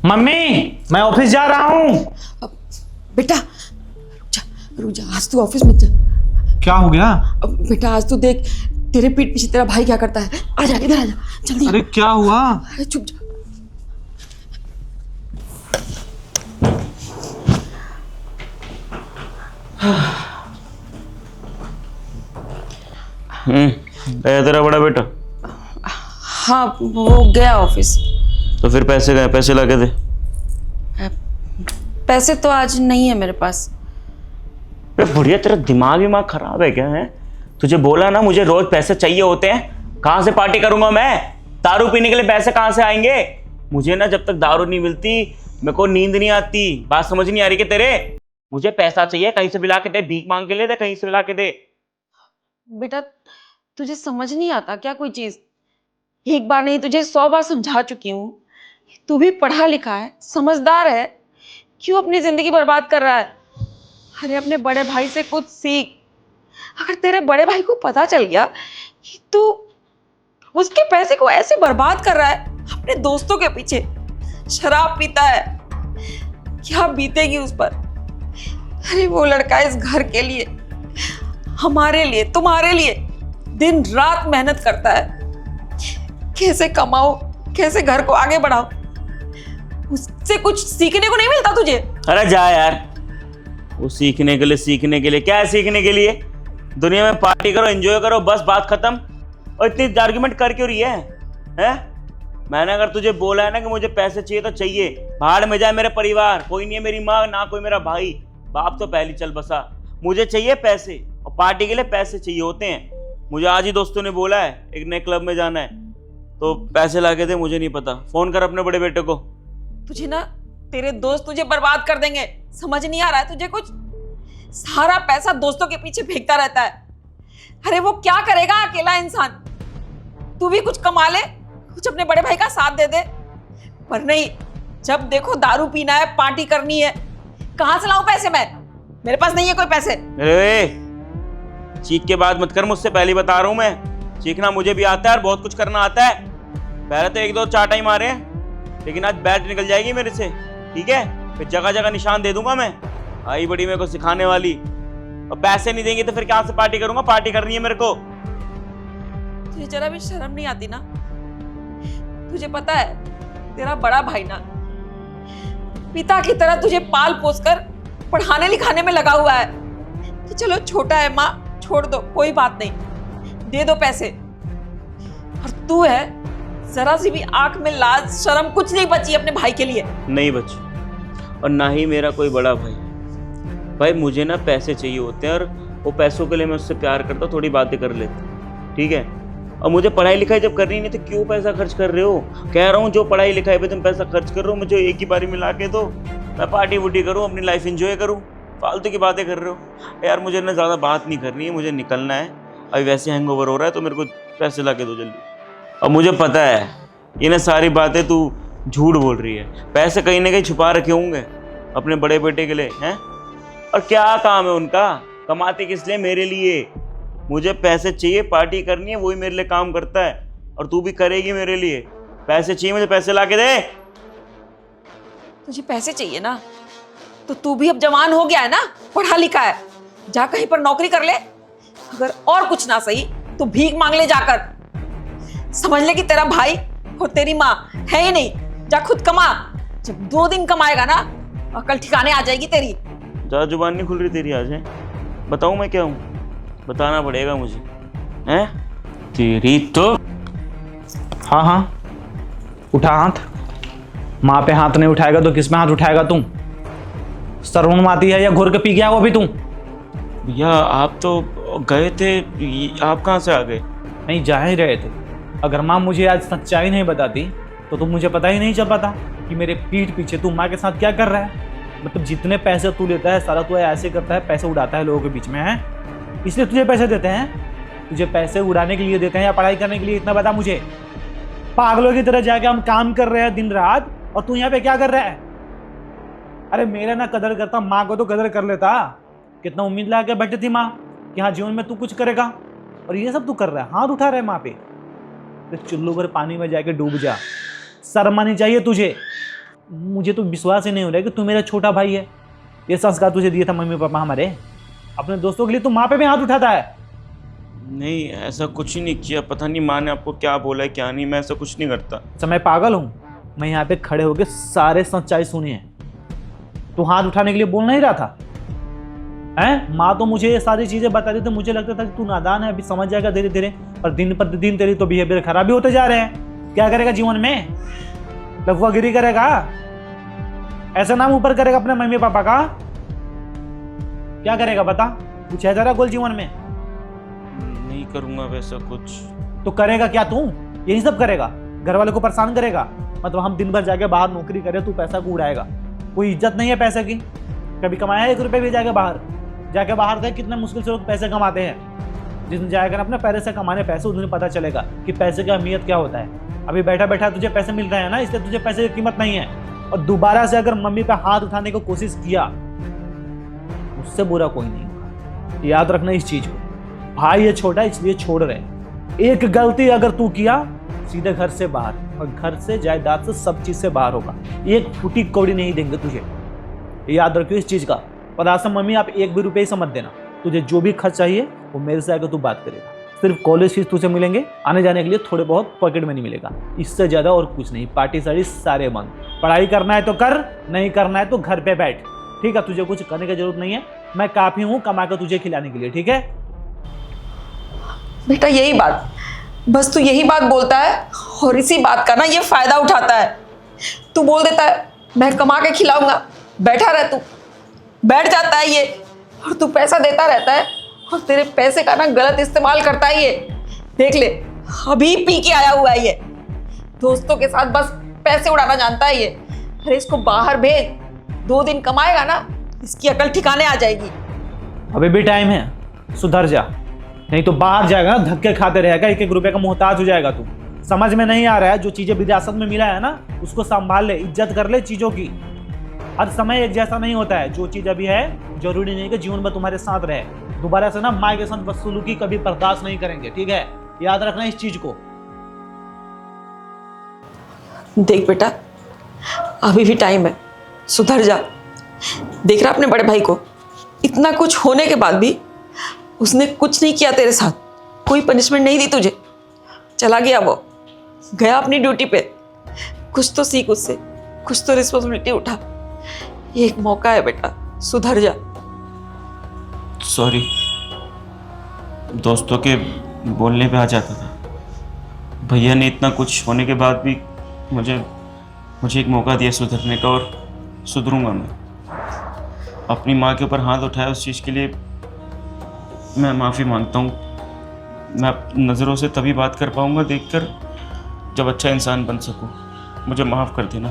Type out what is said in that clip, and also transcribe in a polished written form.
Mummy, मैं office जा रहा हूँ। बेटा रुक जा, आज तू ऑफिस मत जा। क्या हो गया? बेटा आज तू देख तेरे पीठ पीछे तेरा भाई क्या करता है। आ जा, इधर आ जा जल्दी। अरे क्या हुआ? अरे चुप जा। गया तेरा बड़ा बेटा? हाँ वो गया ऑफिस। तो फिर पैसे गए, पैसे ला के दे। पैसे तो आज नहीं है मेरे पास। बढ़िया, तेरा दिमाग खराब है क्या? है तुझे बोला ना मुझे रोज पैसे चाहिए होते हैं। कहाँ से पार्टी करूंगा मैं? दारू पीने के लिए पैसे कहाँ से आएंगे? मुझे ना जब तक दारू नहीं मिलती मेरे को नींद नहीं आती। बात समझ नहीं आ रही कि तेरे? मुझे पैसा चाहिए, कहीं से भी ला के दे। भीख मांग के ले दे, कहीं से भी ला के दे। बेटा तुझे समझ नहीं आता क्या कोई चीज? एक बार नहीं तुझे 100 बार समझा चुकी हूँ। तू भी पढ़ा लिखा है, समझदार है, क्यों अपनी जिंदगी बर्बाद कर रहा है? अरे अपने बड़े भाई से कुछ सीख। अगर तेरे बड़े भाई को पता चल गया कि तू उसके पैसे को ऐसे बर्बाद कर रहा है अपने दोस्तों के पीछे, शराब पीता है, क्या बीतेगी उस पर? अरे वो लड़का इस घर के लिए, हमारे लिए, तुम्हारे लिए दिन रात मेहनत करता है। कैसे कमाओ, कैसे घर को आगे बढ़ाओ, उससे कुछ सीखने को नहीं मिलता तुझे? अरे जा यार, वो सीखने के लिए क्या है? सीखने के लिए दुनिया में पार्टी करो, एंजॉय करो, बस बात खत्म। और इतनी आर्ग्यूमेंट कर क्यों रही है? हैं? मैंने अगर तुझे बोला है ना कि मुझे पैसे चाहिए तो चाहिए। भाड़ में जाए मेरे परिवार, कोई नहीं है मेरी माँ, ना कोई मेरा भाई, बाप तो पहले चल बसा। मुझे चाहिए पैसे, और पार्टी के लिए पैसे चाहिए होते हैं। मुझे आज ही दोस्तों ने बोला है एक नए क्लब में जाना है, तो पैसे ला के दे। मुझे नहीं पता, फोन कर अपने बड़े बेटे को। तुझे ना तेरे दोस्त तुझे बर्बाद कर देंगे, समझ नहीं आ रहा है तुझे कुछ? सारा पैसा दोस्तों के पीछे फेंकता रहता है। अरे वो क्या करेगा अकेला इंसान? तू भी कुछ कमा ले, कुछ अपने बड़े भाई का साथ दे दे। पर नहीं, जब देखो दारू पीना है, पार्टी करनी है। कहां से लाऊं पैसे मैं? मेरे पास नहीं है कोई पैसे। अरे चीख के बात मत कर मुझसे, पहले बता रहा हूं मैं। चीखना मुझे भी आता है और बहुत कुछ करना आता है। पहले तो 1-2 चाटा ही मारे, लेकिन आज बैट निकल जाएगी मेरे से, ठीक है? फिर जगह जगह निशान दे दूंगा मैं। आई बड़ी मेरे को सिखाने वाली। और पैसे नहीं देंगे तो फिर क्या से पार्टी करूंगा? पार्टी करनी है मेरे को। तुझे जरा भी शर्म नहीं आती ना? तुझे पता है तेरा बड़ा भाई ना पिता की तरह तुझे पाल पोस कर पढ़ाने लिखाने में लगा हुआ है कि चलो छोटा है माँ, छोड़ दो, कोई बात नहीं, दे दो पैसे। और तू है, जरा सी भी आंख में लाज शर्म कुछ नहीं बची अपने भाई के लिए। नहीं बची, और ना ही मेरा कोई बड़ा भाई। भाई मुझे ना पैसे चाहिए होते हैं, और वो पैसों के लिए मैं उससे प्यार करता हूँ, थोड़ी बातें कर लेते, ठीक है? और मुझे पढ़ाई लिखाई जब करनी नहीं तो क्यों पैसा खर्च कर रहे हो? कह रहा हूँ जो पढ़ाई लिखाई पे तुम पैसा खर्च कर रहे हो, मुझे एक ही बारी मिला के दो, मैं पार्टी वुटी करूँ, अपनी लाइफ एंजॉय करूँ। फालतू की बातें कर रहे हो यार। मुझे ना ज़्यादा बात नहीं करनी है, मुझे निकलना है। अभी वैसे हैंगओवर हो रहा है, तो मेरे को पैसे ला के दो जल्दी। और मुझे पता है ये ना सारी बातें तू झूठ बोल रही है। पैसे कहीं ना कहीं छुपा रखे होंगे अपने बड़े बेटे के लिए, हैं? और क्या काम है उनका? कमाते किस लिए? मेरे लिए। मुझे पैसे चाहिए, पार्टी करनी है, वही मेरे लिए काम करता है। और तू भी करेगी मेरे लिए। पैसे चाहिए मुझे, पैसे ला के दे। तुझे पैसे चाहिए ना, तो तू भी अब जवान हो गया है ना, पढ़ा लिखा है, जा कहीं पर नौकरी कर ले। अगर और कुछ ना सही तो भीख मांग ले जाकर। समझ ले कि तेरा भाई और तेरी माँ है ही नहीं, जा खुद कमा। जब 2 दिन कमाएगा ना, अकल ठिकाने आ जाएगी तेरी। ज़्यादा जुबान नहीं खुल रही तेरी आज, है? बताऊँ मैं क्या हूँ? बताना पड़ेगा मुझे, हैं? तेरी तो। हाँ हाँ, उठा हाथ। माँ पे हाथ नहीं उठाएगा तो किस में हाथ उठाएगा तुम? सरवण माती है या घोर के पी गया वो भी तुम? भैया आप तो गए थे, आप कहाँ से आ गए? नहीं, जा ही रहे थे। अगर माँ मुझे आज सच्चाई नहीं बताती तो तुम मुझे पता ही नहीं चल पाता कि मेरे पीठ पीछे तू माँ के साथ क्या कर रहा है। मतलब जितने पैसे तू लेता है सारा तू ऐसे करता है, पैसे उड़ाता है लोगों के बीच में, है? इसलिए तुझे पैसे देते हैं? तुझे पैसे उड़ाने के लिए देते हैं या पढ़ाई करने के लिए? इतना बता मुझे। पागलों की तरह जाके हम काम कर रहे हैं दिन रात, और तू यहाँ पे क्या कर रहा है? अरे मेरा ना कदर करता, माँ को तो कदर कर लेता। कितना उम्मीद लगा के बैठी थी माँ कि हाँ जीवन में तू कुछ करेगा, और ये सब तू कर रहा है, हाथ उठा रहा है माँ पे। तो चुल्लू भर पानी में जाके डूब जा, शर्म आनी चाहिए तुझे। मुझे तो विश्वास ही नहीं हो रहा है कि तू मेरा छोटा भाई है। ये संस्कार तुझे दिए था मम्मी पापा हमारे, अपने दोस्तों के लिए तू माँ पे भी हाथ उठाता है। नहीं, ऐसा कुछ ही नहीं किया। पता नहीं माँ ने आपको क्या बोला है क्या नहीं, मैं ऐसा कुछ नहीं करता। अच्छा मैं पागल हूँ? मैं यहाँ पे खड़े होके सारे सच्चाई सुनी है। तू हाथ उठाने के लिए बोल नहीं रहा था हैं? माँ तो मुझे ये सारी चीजें बता दी, तो मुझे लगता था कि तू नादान है, अभी समझ जाएगा धीरे धीरे, पर दिन प्रतिदिन तेरी तो बिहेवियर खराब ही होते जा रहे हैं। क्या करेगा जीवन में? लफुआगिरी करेगा? ऐसा नाम ऊपर करेगा अपने मम्मी पापा का? क्या करेगा बता? कुछ है जरा गोल जीवन में? नहीं करूँगा वैसा कुछ। तो करेगा क्या तू? यही सब करेगा? घर वालों को परेशान करेगा? मतलब हम दिन भर जाके बाहर नौकरी करें, तू पैसा को उड़ाएगा? कोई इज्जत नहीं है पैसे की? कभी कमाया 1 रुपये भी जाके बाहर गए? कितने मुश्किल से लोग पैसे कमाते हैं। जिसने जाएगा अपने पैसे से कमाने पैसे, उन्हें पता चलेगा कि पैसे की अहमियत क्या होता है। अभी बैठा बैठा तुझे पैसे मिल रहे हैं ना, इसलिए तुझे पैसे की कीमत नहीं है। और दोबारा से अगर मम्मी पे हाथ उठाने की कोशिश किया, उससे बुरा कोई नहीं होगा। याद रखना इस चीज को। भाई ये छोटा इसलिए छोड़ रहे। एक गलती अगर तू किया, सीधे घर से बाहर, और घर से जायदाद से सब चीज से बाहर होगा। एक फूटी कौड़ी नहीं देंगे तुझे, याद रखियो इस चीज का। और आज से मम्मी आप 1 भी रुपये ही समझ देना। तुझे जो भी खर्च चाहिए वो मेरे से आकर तू बात करेगा। सिर्फ कॉलेज फीस तुझे मिलेंगे, आने जाने के लिए थोड़े बहुत पॉकेट मनी मिलेगा, इससे ज्यादा और कुछ नहीं। पार्टी साड़ी सारे बंद। पढ़ाई करना है तो कर, नहीं करना है तो घर पे बैठ, ठीक है? तुझे कुछ करने की जरूरत नहीं है, मैं काफी हूँ कमा कर तुझे खिलाने के लिए, ठीक है? बेटा यही बात, बस तू यही बात बोलता है और इसी बात का ना ये फायदा उठाता है। तू बोल देता है मैं कमा के खिलाऊंगा, बैठा रह तू। बैठ जाता है ये, और तू पैसा देता रहता है और तेरे पैसे का ना गलत इस्तेमाल करता है ये। देख ले, अभी पी के आया हुआ है ये। दोस्तों के साथ बस पैसे उड़ाना जानता है ये। अरे इसको बाहर भेज, 2 दिन कमाएगा ना, इसकी अकल ठिकाने आ जाएगी। अभी भी टाइम है, सुधर जा, नहीं तो बाहर जाएगा ना धक्के खाते रहेगा, 1-1 रुपये का मोहताज हो जाएगा तू। समझ में नहीं आ रहा है? जो चीजें विरासत में मिला है ना, उसको संभाल ले, इज्जत कर ले चीजों की। हर समय एक जैसा नहीं होता है। जो चीज अभी है जरूरी नहीं कि जीवन में तुम्हारे साथ रहे। दोबारा से ना माँ के साथ बदसलूकी कभी बर्दाश्त नहीं करेंगे, ठीक है? याद रखना इस चीज को। देख बेटा, अभी भी टाइम है, सुधर जा। देख रहा अपने बड़े भाई को, इतना कुछ होने के बाद भी उसने कुछ नहीं किया तेरे साथ, कोई पनिशमेंट नहीं दी तुझे। चला गया, वो गया अपनी ड्यूटी पे। कुछ तो सीख उससे, कुछ तो रिस्पॉन्सिबिलिटी उठा। एक मौका है बेटा, सुधर जा। सॉरी, दोस्तों के बोलने पे आ जाता था। भैया ने इतना कुछ होने के बाद भी मुझे एक मौका दिया सुधरने का, और सुधरूंगा मैं। अपनी माँ के ऊपर हाथ उठाया उस चीज़ के लिए मैं माफ़ी मांगता हूँ। मैं नज़रों से तभी बात कर पाऊँगा देखकर जब अच्छा इंसान बन सकूँ। मुझे माफ़ कर देना।